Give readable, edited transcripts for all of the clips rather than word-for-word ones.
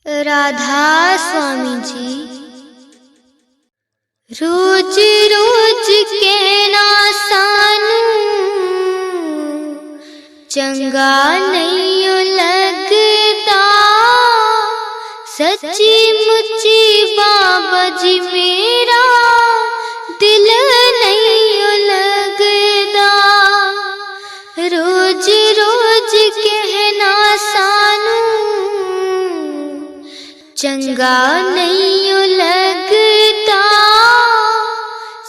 राधा स्वामी जी। रोज रोज कहना सानू चंगा नहीं लगता, सच्ची मुच्ची बाबा जी मेरा दिल नहीं लगता। रोज रोज कहना सानू चंगा नहीं लगता,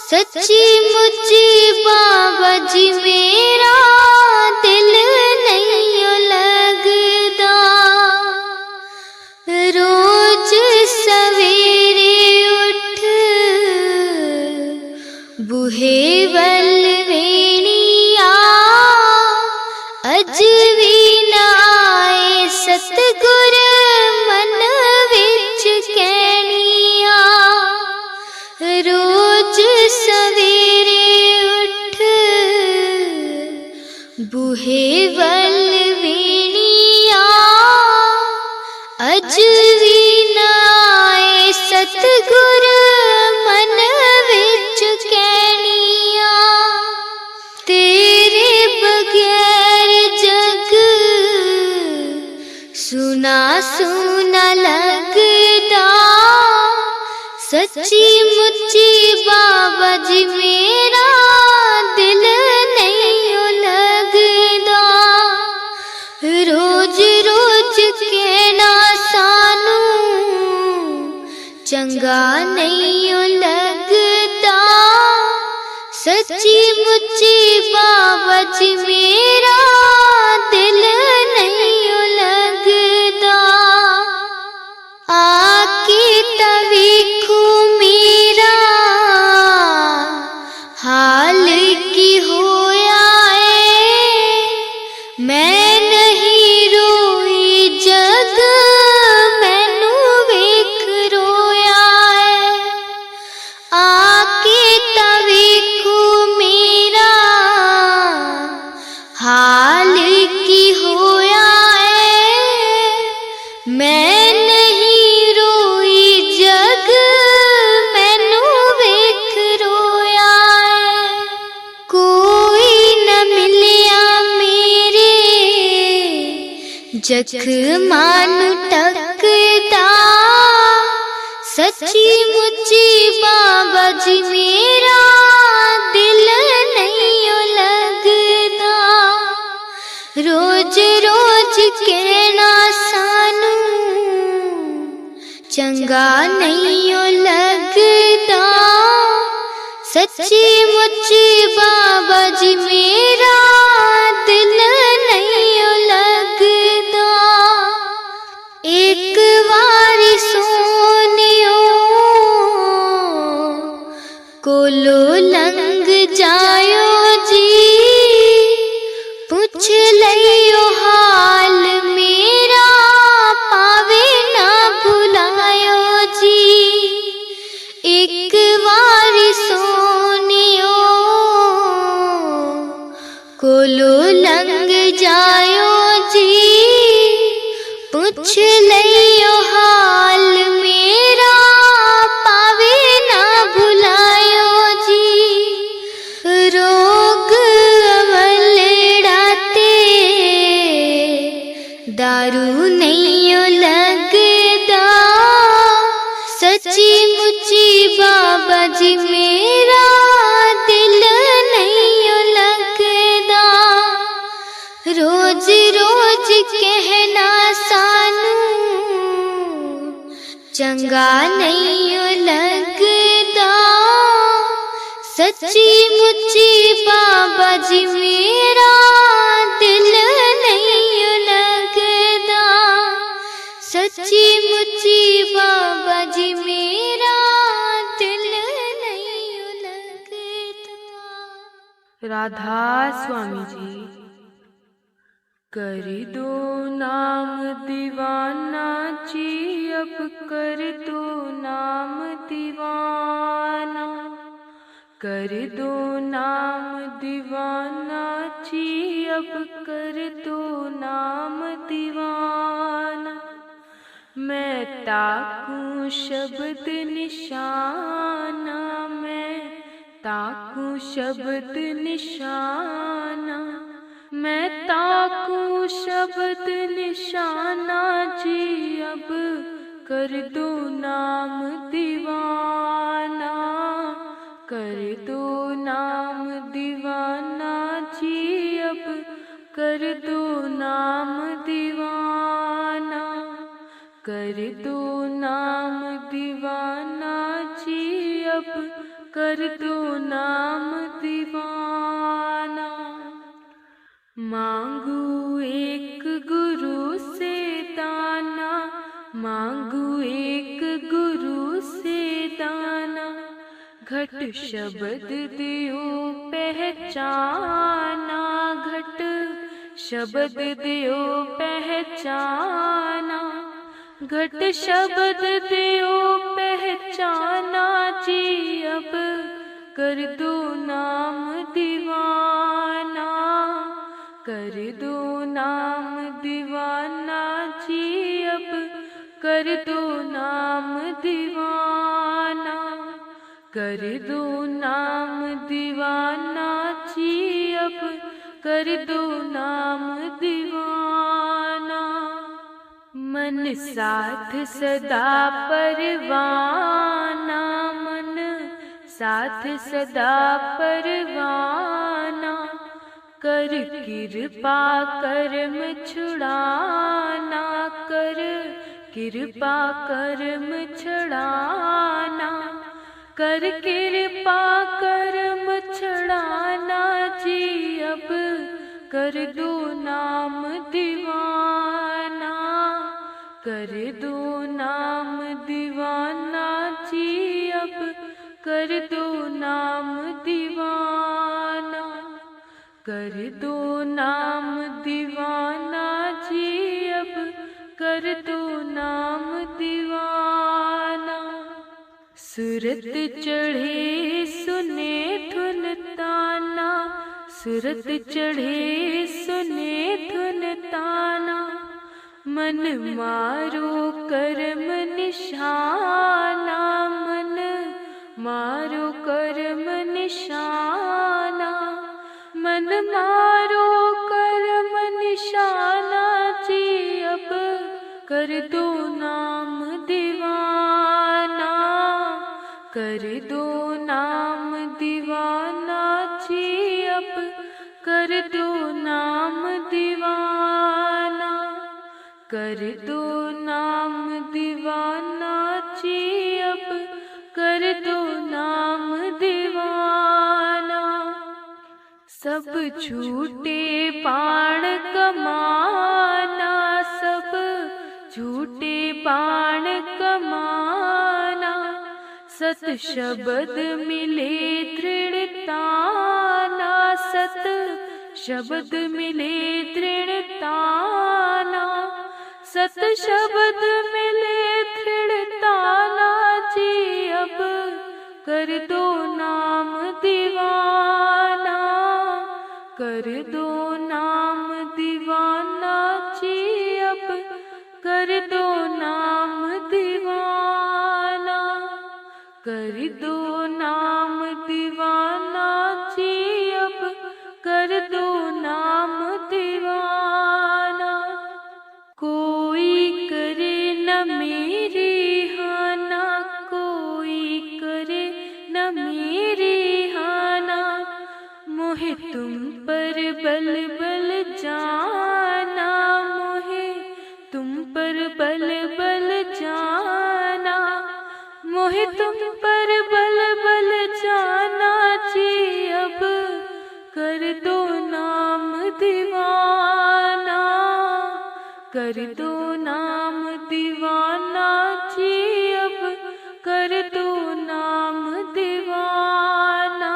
सच्ची मुच्ची बाबा जी मेरा दिल नहीं लगता। रोज सवेरे उठ बूहे वल वेणिया, अज भी ना आए सतगुर मन विच कहनिया। रोज सवेरे उठ बूहे वल वेणिया, अज भी ना आए सतगुर मन विच कहनिया। तेरे बगैर जग सुना सुना लगदा, सच्ची मुच्ची बाबा जी मेरा दिल नहीं लगदा। रोज रोज कहना सानू चंगा नहीं लगदा, सच्ची मुच्ची बाबा जी मेरा दिल नहीं लगदा। आके तवीखो मेरा हाल की होया है, मैं नहीं रोई जग मैनू वेख रोया है। आके तवीखो मेरा हाल की होया है, मैं नहीं रोई जग मैनू वेख रोया है। कोई न मिलिया मेरे जख्मां नू टकदा, सच्ची मुच्ची बाबा जी मेरा दिल नहीं लगदा। रोज रोज कहना सानू चंगा नहीं लगदा, सच्ची मुच्ची बाबा जी मेरा दिल नहीं लगदा। एक बारी सोनियो कोलो लंघ जायो जी, पूछ लियो हाल मेरा पावे ना भुलायो जी। एक बारी सोनियो कोलो लंघ जायो जी, पूछ लियो हाल मेरा पावे ना भुलायो जी। रोग अवलड़ाते दारू नहीं लगदा, सच्ची मुच्ची बाबा जी मेरा दिल नहीं लगदा। रोज रोज कहना सानू चंगा नहीं लगदा, सच्ची मुच्ची बाबा जी मेरा दिल नहीं लगदा। सच्ची मुच्ची बाबा जी मेरा दिल नहीं लगदा। राधा स्वामी जी। कर दो नाम दीवाना जी, अब कर दो नाम दीवाना, कर दो नाम दीवाना जी, अब कर दो नाम दीवाना। मैं ताकूं शब्द निशाना, मैं ताकूं शब्द निशाना, मैं ताकूं शब्द निशाना जी अब कर दो नाम दीवाना, कर दो नाम दीवाना जी अब कर दो नाम दीवाना, कर दो नाम दीवाना जी अब कर दो नाम दीवाना। मांगू एक गुरु से दाना, मांगू एक गुरु से दाना, घट शब्द दियो पहचाना, घट शब्द दियो पहचाना, घट शब्द दियो पहचाना जी अब कर दो नाम दीवाना, कर दो नाम दीवाना जी अब कर दो नाम दीवाना, कर दो नाम दीवाना जी अब कर दो नाम दीवाना। मन साथ सदा परवाना, मन साथ सदा परवाना, कर कृपा कर्म छुड़ाना, कर कृपा कर्म छुड़ाना, कर कृपा कर्म छुड़ाना जी अब कर दो नाम दीवाना, कर दो नाम दीवाना जी अब कर दो नाम दीवाना, कर दो नाम दीवाना जी अब कर दो नाम दीवाना। सूरत चढ़े सुने धुन ताना, सूरत चढ़े सुने धुन ताना, मन मारो कर्म निशाना, मन मारो कर्म निशाना, मन मारो कर्म निशाना जी अब कर दो नाम दीवाना, कर दो नाम दीवाना जी अब कर दो नाम दीवाना, कर दो नाम दीवाना जी अब कर दो नाम दीवाना। सब झूठे बाण कमाना, सब झूठे बाण कमाना, सत शब्द मिले दृढ़ताना, सत शब्द मिले दृढ़ताना, सत शब्द मिले दृढ़ताना जी अब कर दो नाम दीवाना, कर दो नाम दीवाना जी अब कर दो नाम दीवाना, कर दो नाम दीवाना जी अब कर दो नाम दीवाना। कोई करे न मेरी हाना, कोई करे न मेरी हाना, मोहे तुम पर बल बल जाना, मोहे तुम पर बल बल जाना, मोहे तुम पर बल बल जाना जी अब कर दो नाम दीवाना, कर दो नाम दीवाना जी अब कर दो नाम दीवाना,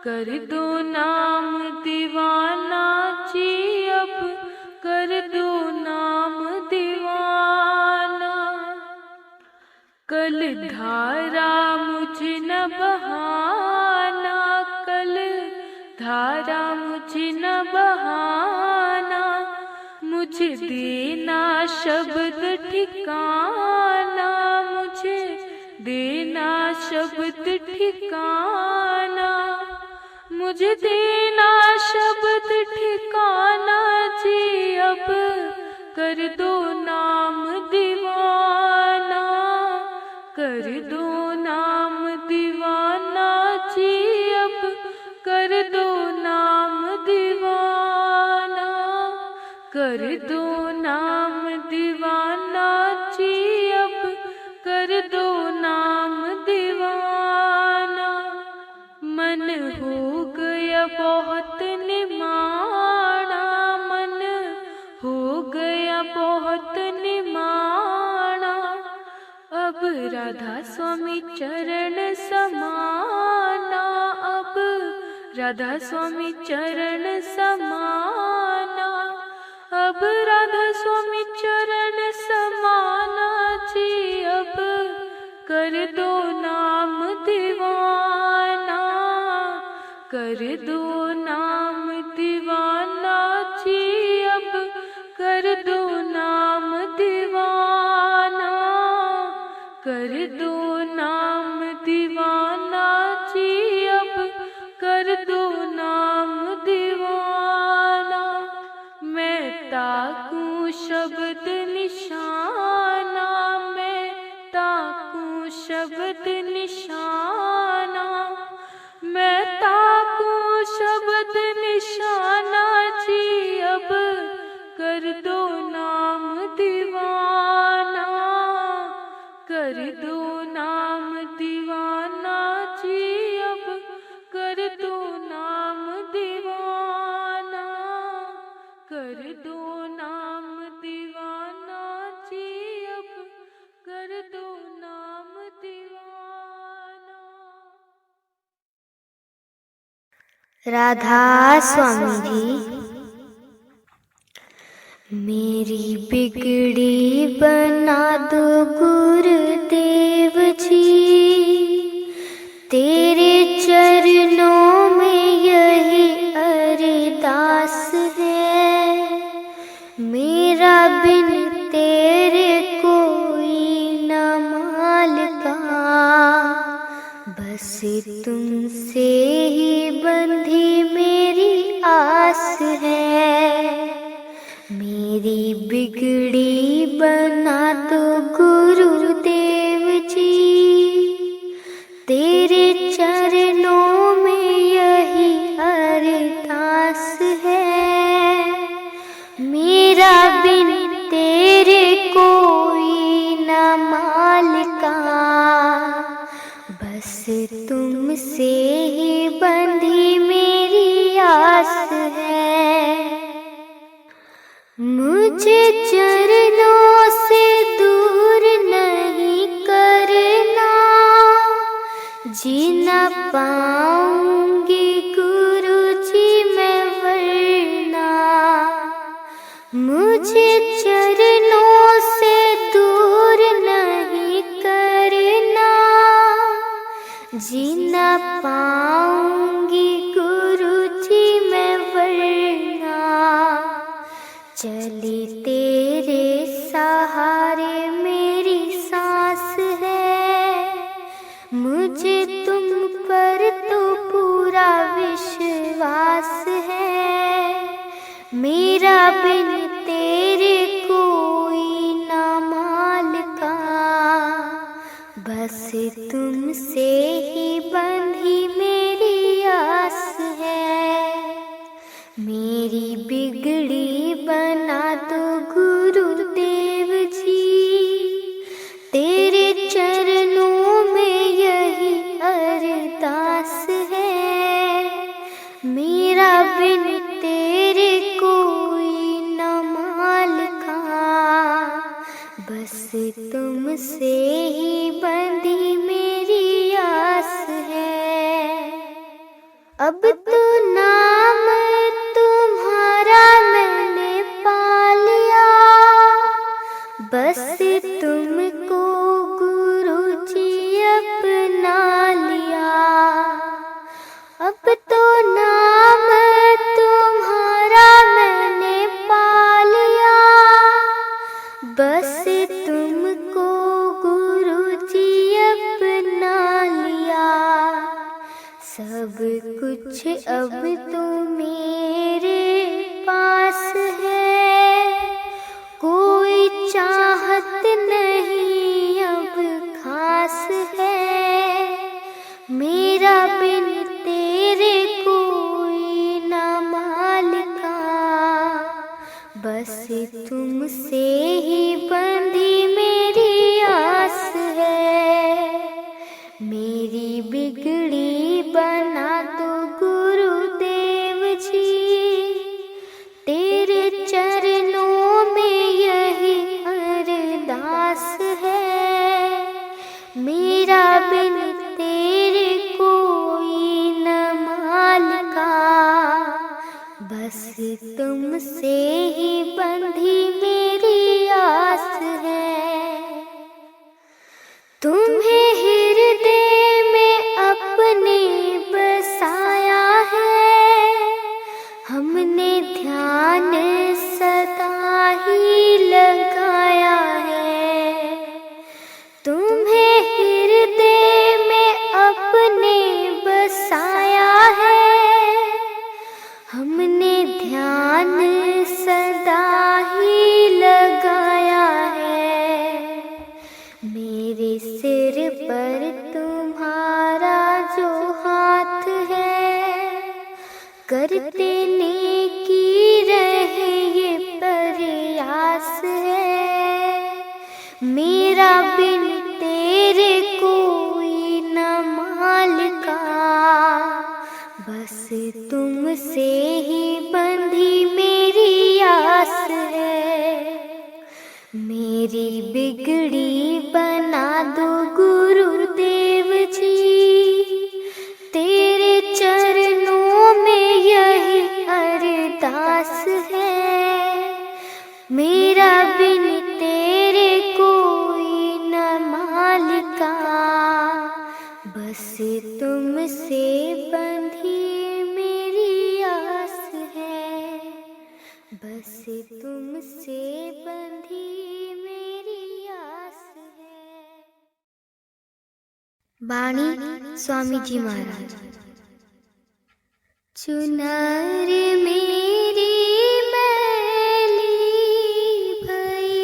कर दो नाम दीवाना जी अब कर दो नाम दीवाना। कल धारा मुझे न बहाना, कल धारा मुझे न बहाना, मुझे देना शब्द ठिकाना, मुझे देना शब्द ठिकाना, मुझे देना शब्द ठिकाना जी। अब कर दो नाम दीवाना, कर दो नाम दीवाना जी। अब कर दो नाम दीवाना, कर दो नाम दीवाना जी। अब कर दो नाम दीवाना। मन हो गया बहुत निमाना, मन हो गया बहुत निमाना। अब राधा स्वामी चरण समाना, अब राधा स्वामी चरण समाना, अब राधा स्वामी चरण समाना जी। अब कर दो नाम दीवाना, कर दो नाम दीवाना जी। अब कर दो नाम दीवाना, कर दो नाम दीवाना जी। अब कर दो नाम दीवाना। मैं ताकूं शब्द निशाना, मैं ताकूं शब्द निशाना, मैं ताकूं शब्द निशाना जी। अब कर दो नाम दीवाना, कर दो नाम दीवाना जी। अब कर दो नाम दीवाना, कर दो नाम दीवाना जी। अब कर दो नाम दीवाना। राधा स्वामी जी। मेरी बिगड़ी बना दो गुरुदेव जी, तेरे चरणों में यही अरदास है। मेरा बिन तेरे कोई न मालका, बस तुमसे ही बंधी मेरी आस है। मेरी बिगड़ी बना दो गुरुदेव जी, तेरे चरणों में यही अरदास है। मेरा बिन तेरे कोई न मालका, बस तुमसे ही बंधी मेरी आस है। मुझे चरणों से दूर नहीं करना, जी न पाऊंगी गुरु जी मैं वरना। मुझे चरणों से दूर नहीं करना, जी न पाऊंगी गुरु जी मैं वरना। चली तेरे सहारे मेरी सांस है, मुझे तुम पर तो पूरा विश्वास है। मेरा बिन तेरे कोई न मालका, बस तुमसे ही बंधी मेरी आस है। मेरी बिगड़ी बना दो गुरुदेव जी, तेरे चरणों में यही अरदास है। मेरा बिन तेरे कोई न मालका, बस तुमसे ही बंधी मेरी आस है। अब तो नाम तुम्हारा मैंने पा लिया, बस तुमको गुरु जी अपना लिया। अब तो नाम तुम्हारा मैंने पा लिया, तुम्हें हृदय में अपने बसाया है, हमने ध्यान सदा ही लगाया है। तुम्हें हृदय में अपने बसाया है, हमने ध्यान सदा ही लगाया है। मेरे सिर पर तुम्हारा जो हाथ है, करते नेकी रहे ये प्रयास है। मेरा बिन तेरे कोई न मालिका, बस तुमसे ही बंधी मेरी आस है। मेरी बिगड़ी बना दो गुरुदेव जी, तेरे चरणों में यही अरदास है। मेरा बिन तेरे कोई न मालिका, बस तुमसे बंधी मेरी आस है। बस तुमसे बंधी मेरी आस है। बाणी स्वामी जी महाराज। चुनर मेरी मैली भई,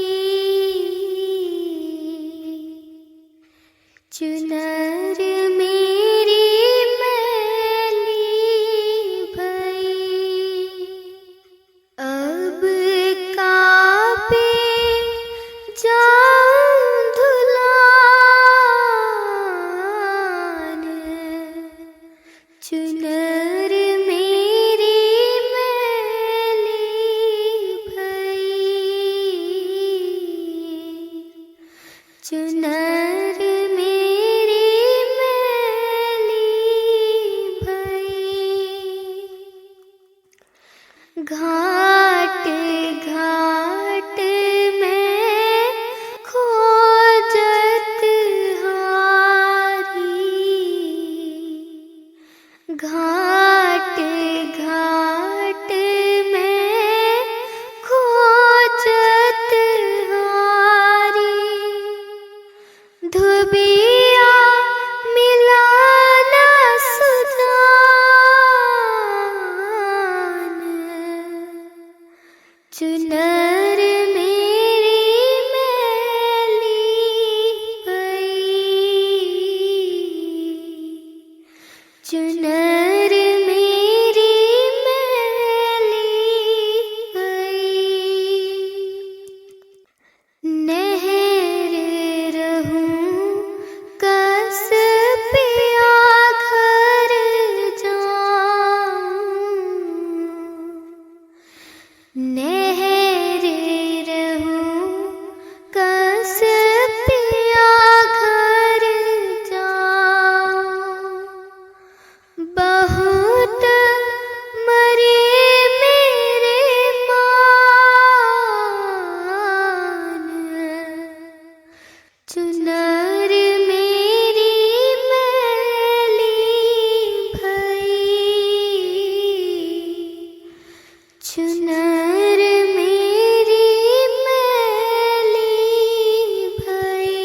चुनर मेरी मैली भई, अब काबे जाऊं धुलान। चुनर मेरी मैली भई, चुनर मेरी मैली भई। घाट घाट में खोजत हारी, घाट घाट में खोजत हारी। धुबिया मिला न सुजान, चुनर मेरी मैली भई, चुनर मेरी मैली भई। नहर रहूं कस पिया घर जाऊं, नहर रहूं कस पिया घर जाऊं। बहुत मरे मेरे मान, चुनर मेरी मैली भई, चुनर मेरी मैली भई।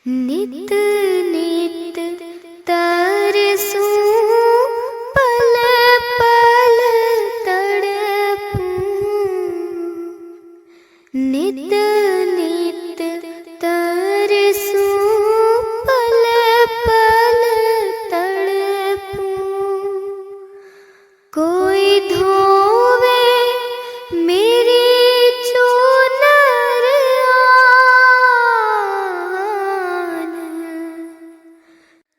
नित नित तरसूं पल पल तड़पूं, नित नित तरसूं पल पल तड़पूं। कोई धोवे मेरी चुनर आन,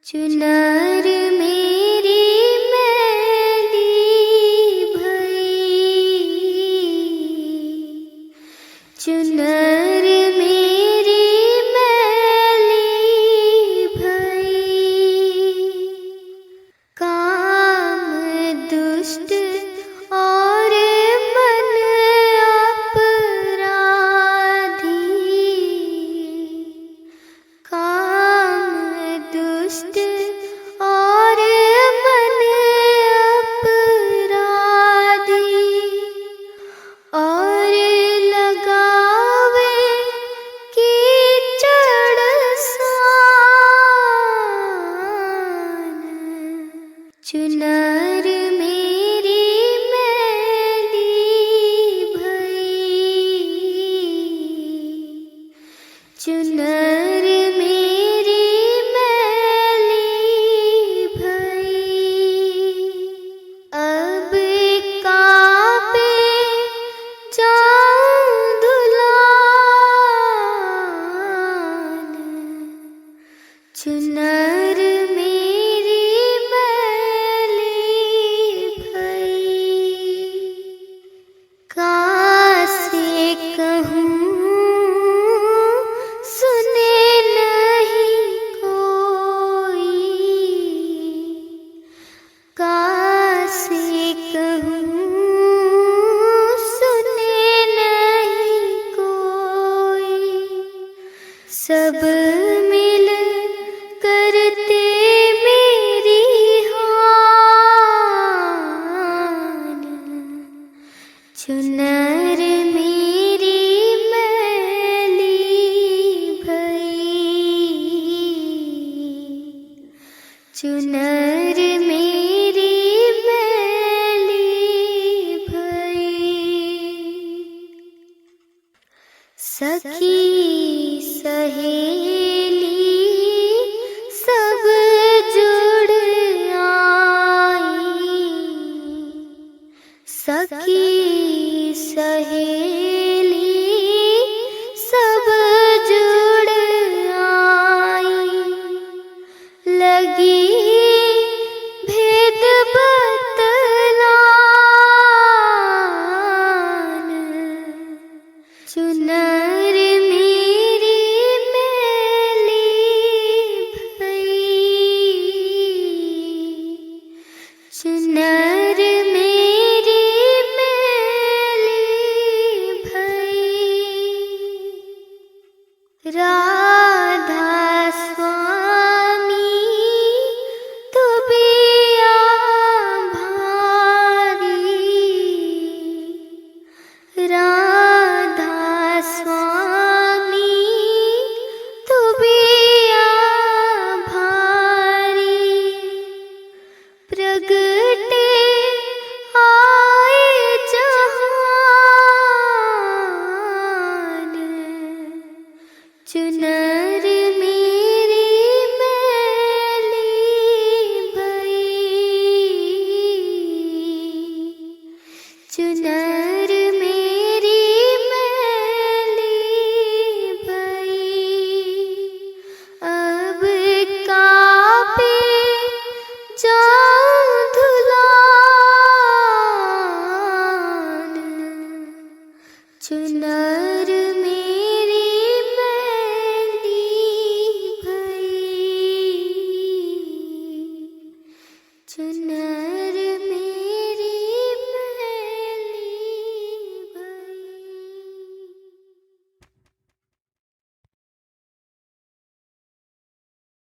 चुनर मेरी मैली भई, चुनर मेरी मैली भई। काम दुष्ट और मन अपराधी, चुनर मेरी मैली भई, अब कापे जाऊं धुलान। चुनर मेरी मैली भई, कासे कहूँ सुने नहीं कोई, कासे कहूँ सुने नहीं कोई। सब मिल करते मेरी हान। चुनर मेरी मैली भई, चुनर मेरी मैली भई। सखी सहेली सब जुड़ आई, सखी सहेली सब जुड़ आई। लगी भेद बतलान। चुनर मेरी मैली भई, चुनर मेरी मैली भई। राधा स्वामी तू बिया भारी, राधा स्वामी तू बिया भारी। प्रगटे आए जहान। चुनर मेरी मैली भई, चुनर मेरी मैली भई। अब कापे जाऊं धुलान। चुनर मेरी मैली भई, चुनर